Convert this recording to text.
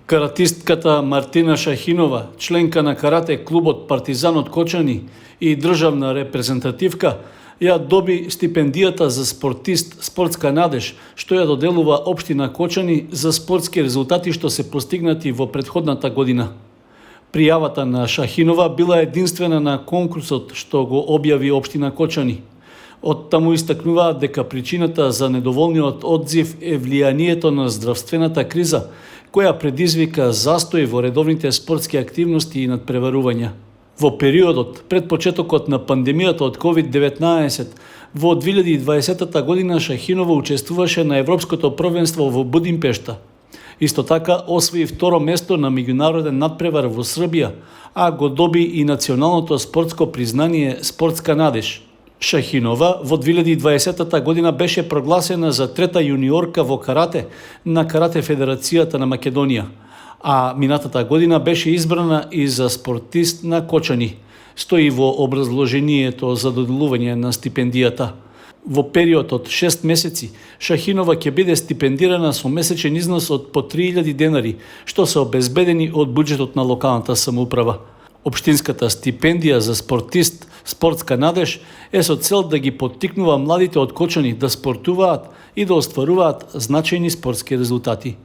Каратистката Мартина Шахинова, членка на карате клубот Партизан од Кочани и државна репрезентативка, ја доби стипендијата за спортист Спортска надеж, што ја доделува општина Кочани за спортски резултати што се постигнати во претходната година. Пријавата на Шахинова била единствена на конкурсот што го објави општина Кочани. Оттаму истакнуваат дека причината за недоволниот одзив е влијанието на здравствената криза, која предизвика застој во редовните спортски активности и надпреварувања. Во периодот пред почетокот на пандемијата од COVID-19, во 2020 година Шахинова учествуваше на Европското првенство во Будимпешта. Исто така освои второ место на меѓународен надпревар во Србија, а го доби и националното спортско признание Спортска надеж. Шахинова во 2020 година беше прогласена за трета јуниорка во карате на Карате Федерацијата на Македонија, а минатата година беше избрана и за спортист на Кочани, стои во образложението за доделување на стипендијата. Во период од 6 месеци, Шахинова ќе биде стипендирана со месечен износ од по 3000 денари, што се обезбедени од буџетот на локалната самоуправа. Општинската стипендија за спортист Спортска надеж е со цел да ги поттикнува младите од Кочани да спортуваат и да остваруваат значајни спортски резултати.